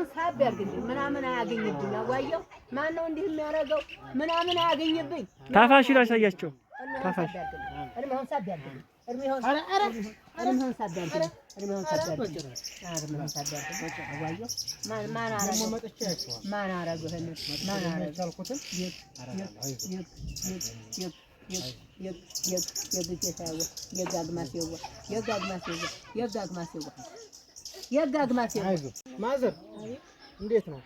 እርሜውን ሳብ ያርግልኝ ምናምን አያገኝብኝ አዋየው ማን ነው እንዲህ የሚያረጋው ምናምን አያገኝብኝ ታፋሽ ላሳያቸው ታፋሽ እርሜውን ሳብ ያርግልኝ እርሜውን ሳብ ያርግልኝ እርሜውን ሳብ ያርግልኝ አዋየው ማን አረጋው ማን አረጋው ማን አረጋው ማዘር እንዴት ነው?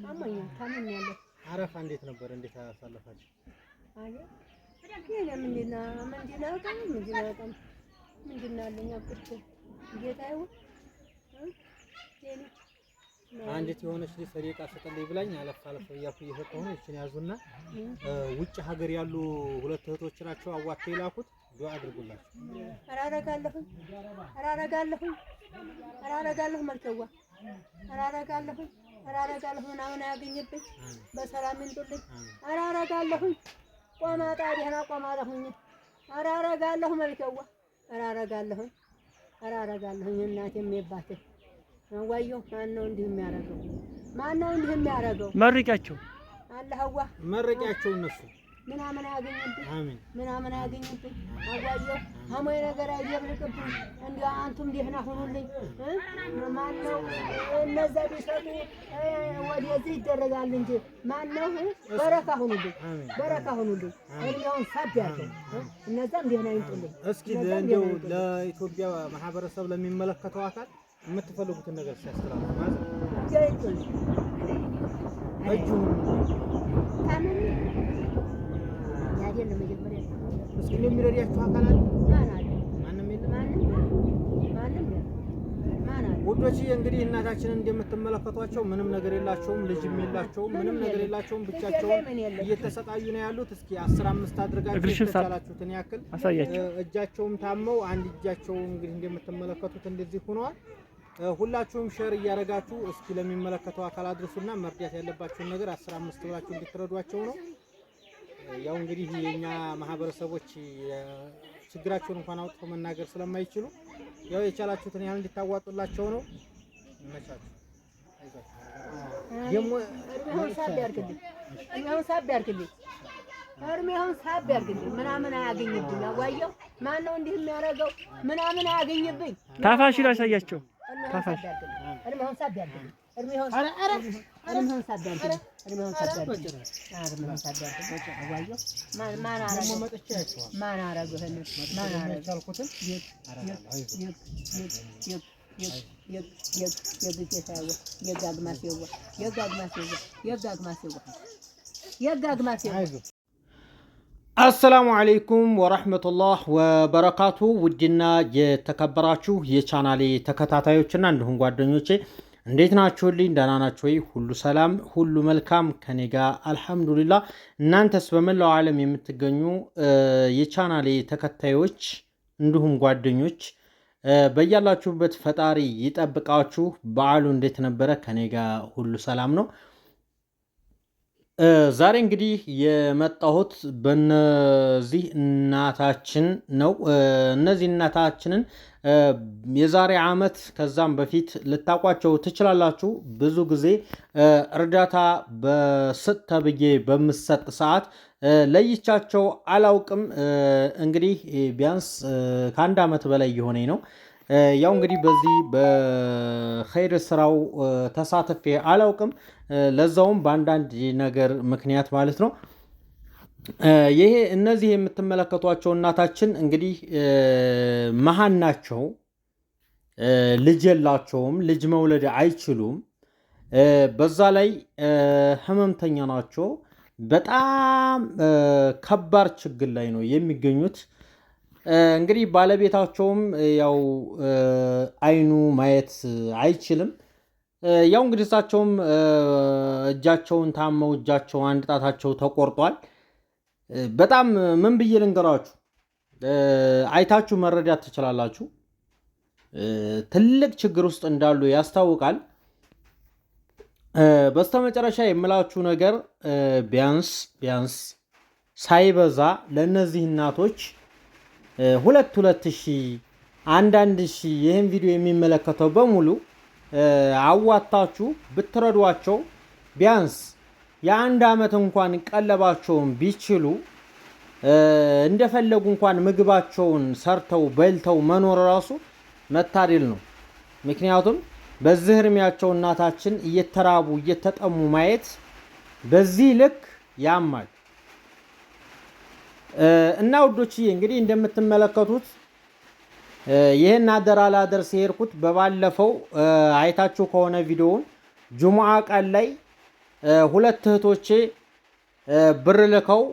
አማኛ ታመኛለህ? አረፋ እንዴት ነበር? እንዴት አሳለፋችሁ? አይ አንዲት የሆነች ልጅ ሰሪቃ ሰጠልኝ ብላኝ አለፍ እያልኩ እየሰጠሁ ነው። እቺን ያዙና ውጭ ሀገር ያሉ ሁለት እህቶች ናቸው አዋጥተው ይላኩት ዱአ አድርጉላችሁ። አራረጋለሁ መልከዋ አራረጋለሁ ምናምን አያገኝብኝ በሰላም እንጥልኝ አራረጋለሁ ቆማጣ ደህና ቆማለሁኝ አራረጋለሁ መልከዋ አራረጋለሁ እናቴም የባቴ ወዮ ማነው እንዲህ የሚያረጋው መርቂያቸው አላህዋ መርቂያቸው እነሱ ምናምን አያገኝብኝ አሜን ምናምን አያገኝብኝ አዋየው ሀሞይ ነገር አይደብልቅብኝ እንዴ አንቱም ደህና ሁኑልኝ ማነው እነዛ ቢሰጡ ወደዚህ ይደረጋል እንጂ ማነው በረካ ሁኑልኝ እኛውን ሳብ ያለው እነዛም ደህና ይንጡልኝ። እስኪ እንደው ለኢትዮጵያ ማህበረሰብ ለሚመለከተው አካል የምትፈልጉትን ነገር ሲያስተላልፉ ማለት ያይጡልኝ እጁ ታምን ያዲያ ለመጀመሪያ እስኪ የሚረዳችሁ አካል አለ? ማንም ውዶች እንግዲህ እናታችንን እንደምትመለከቷቸው ምንም ነገር የላቸውም፣ ልጅም የላቸውም፣ ምንም ነገር የላቸውም። ብቻቸውን እየተሰቃዩ ነው ያሉት። እስኪ 15 አድርጋችሁ የተቻላችሁትን ያክል እጃቸውም ታመው አንድ እጃቸው እንግዲህ እንደምትመለከቱት እንደዚህ ሆነዋል። ሁላችሁም ሼር እያደረጋችሁ እስኪ ለሚመለከተው አካል አድርሱና መርዳት ያለባችሁን ነገር 15 ብላችሁ እንድትረዷቸው ነው። ያው እንግዲህ የኛ ማህበረሰቦች ችግራቸውን እንኳን አውጥቶ መናገር ስለማይችሉ ያው የቻላችሁትን ያህል እንድታዋጡላቸው ነው። እነቻችሁ እርሜውን ሳብ ያርግልኝ ምናምን አያገኝብኝ አዋየው ማነው እንዲህ የሚያረጋው ምናምን አያገኝብኝ ታፋሽ ላሳያቸው ታፋሽ እርሜውን ሳብ ያርግልኝ እርሜውን ሳብ ያርግልኝ አዋየው ማን አረጋው አሰላሙ አለይኩም ወራህመቱላህ ወበረካቱ። ውድና የተከበራችሁ የቻናሌ ተከታታዮችና እንዲሁም ጓደኞቼ እንዴት ናችሁልኝ? ደህና ናችሁ ወይ? ሁሉ ሰላም፣ ሁሉ መልካም ከኔ ጋር አልሐምዱሊላህ። እናንተስ በመላው ዓለም የምትገኙ የቻናሌ ተከታዮች እንዲሁም ጓደኞች በያላችሁበት ፈጣሪ ይጠብቃችሁ። በዓሉ እንዴት ነበረ? ከኔ ጋር ሁሉ ሰላም ነው። ዛሬ እንግዲህ የመጣሁት በነዚህ እናታችን ነው። እነዚህ እናታችንን የዛሬ ዓመት ከዛም በፊት ልታቋቸው ትችላላችሁ። ብዙ ጊዜ እርዳታ በስጥ ተብዬ በምሰጥ ሰዓት ለይቻቸው አላውቅም። እንግዲህ ቢያንስ ከአንድ ዓመት በላይ የሆነኝ ነው። ያው እንግዲህ በዚህ በኸይር ስራው ተሳትፌ አላውቅም። ለዛውም በአንዳንድ ነገር ምክንያት ማለት ነው። ይሄ እነዚህ የምትመለከቷቸው እናታችን እንግዲህ መሃን ናቸው። ልጅ የላቸውም። ልጅ መውለድ አይችሉም። በዛ ላይ ህመምተኛ ናቸው። በጣም ከባድ ችግር ላይ ነው የሚገኙት። እንግዲህ ባለቤታቸውም ያው አይኑ ማየት አይችልም። ያው እንግዲህ እሳቸውም እጃቸውን ታመው እጃቸው አንድ ጣታቸው ተቆርጧል። በጣም ምን ብዬ ልንገራችሁ፣ አይታችሁ መረዳት ትችላላችሁ። ትልቅ ችግር ውስጥ እንዳሉ ያስታውቃል። በስተመጨረሻ የምላችሁ ነገር ቢያንስ ሳይበዛ ለእነዚህ እናቶች 2,000 1,000 ይህን ቪዲዮ የሚመለከተው በሙሉ አዋጣችሁ ብትረዷቸው ቢያንስ የአንድ አመት እንኳን ቀለባቸውን ቢችሉ እንደፈለጉ እንኳን ምግባቸውን ሰርተው በልተው መኖር ራሱ መታደል ነው። ምክንያቱም በዚህ እድሜያቸው እናታችን እየተራቡ እየተጠሙ ማየት በዚህ ልክ ያማል። እና ውዶችዬ እንግዲህ እንደምትመለከቱት ይሄን አደራ ላደርስ የሄድኩት በባለፈው አይታችሁ ከሆነ ቪዲዮውን ጁሙዓ ቀን ላይ ሁለት እህቶቼ ብር ልከው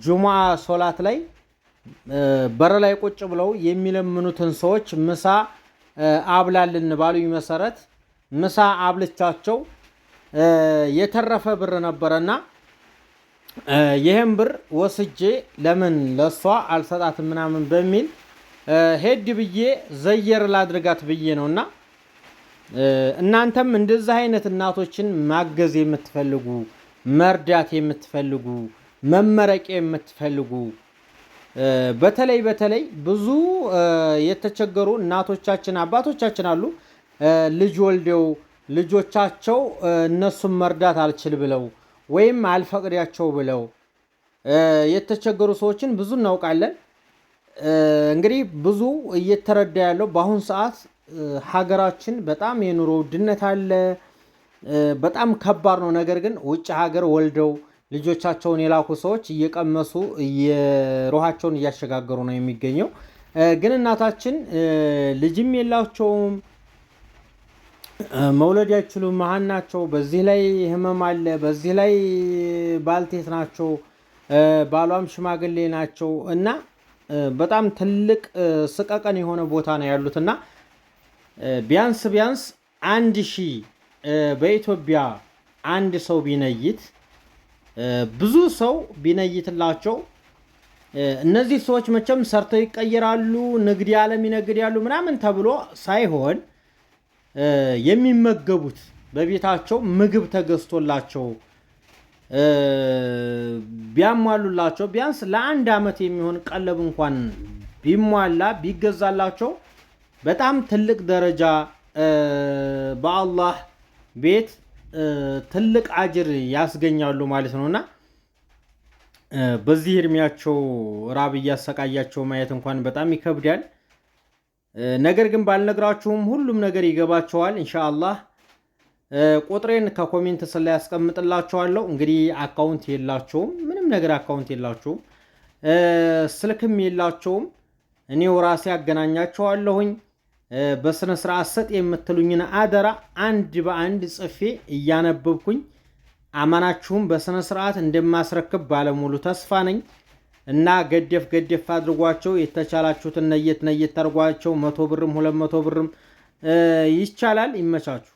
ጁሙዓ ሶላት ላይ በር ላይ ቁጭ ብለው የሚለምኑትን ሰዎች ምሳ አብላልን ባሉኝ መሰረት ምሳ አብልቻቸው የተረፈ ብር ነበረና ይሄን ብር ወስጄ ለምን ለሷ አልሰጣትም ምናምን በሚል ሄድ ብዬ ዘየር ላድርጋት ብዬ ነውና እናንተም እንደዚህ አይነት እናቶችን ማገዝ የምትፈልጉ መርዳት የምትፈልጉ መመረቅ የምትፈልጉ በተለይ ብዙ የተቸገሩ እናቶቻችን አባቶቻችን አሉ ልጅ ወልደው ልጆቻቸው እነሱን መርዳት አልችል ብለው ወይም አልፈቅዳቸው ብለው የተቸገሩ ሰዎችን ብዙ እናውቃለን። እንግዲህ ብዙ እየተረዳ ያለው በአሁን ሰዓት ሀገራችን በጣም የኑሮ ውድነት አለ። በጣም ከባድ ነው። ነገር ግን ውጭ ሀገር ወልደው ልጆቻቸውን የላኩ ሰዎች እየቀመሱ ሩሃቸውን እያሸጋገሩ ነው የሚገኘው። ግን እናታችን ልጅም የላቸውም፣ መውለድ አይችሉም፣ መሀን ናቸው። በዚህ ላይ ህመም አለ፣ በዚህ ላይ ባልቴት ናቸው፣ ባሏም ሽማግሌ ናቸው እና በጣም ትልቅ ስቀቀን የሆነ ቦታ ነው ያሉትና ቢያንስ 1000 በኢትዮጵያ አንድ ሰው ቢነይት ብዙ ሰው ቢነይትላቸው እነዚህ ሰዎች መቼም ሰርተው ይቀየራሉ፣ ንግድ ዓለም ይነግዳሉ ምናምን ተብሎ ሳይሆን የሚመገቡት በቤታቸው ምግብ ተገዝቶላቸው ቢያሟሉላቸው ቢያንስ ለአንድ አመት የሚሆን ቀለብ እንኳን ቢሟላ ቢገዛላቸው በጣም ትልቅ ደረጃ በአላህ ቤት ትልቅ አጅር ያስገኛሉ ማለት ነውና በዚህ እድሜያቸው ራብ እያሰቃያቸው ማየት እንኳን በጣም ይከብዳል። ነገር ግን ባልነግራችሁም ሁሉም ነገር ይገባቸዋል ኢንሻአላህ። ቁጥሬን ከኮሜንት ስር ላይ ያስቀምጥላችኋለሁ። እንግዲህ አካውንት የላቸውም፣ ምንም ነገር አካውንት የላቸውም፣ ስልክም የላቸውም። እኔው ራሴ አገናኛቸዋለሁኝ። በስነ ስርዓት ሰጥ የምትሉኝን አደራ አንድ በአንድ ጽፌ እያነበብኩኝ አማናችሁም በስነ ስርዓት እንደማስረክብ ባለሙሉ ተስፋ ነኝ እና ገደፍ አድርጓቸው። የተቻላችሁትን ነየት አድርጓቸው። 100 ብርም 200 ብርም ይቻላል። ይመቻችሁ።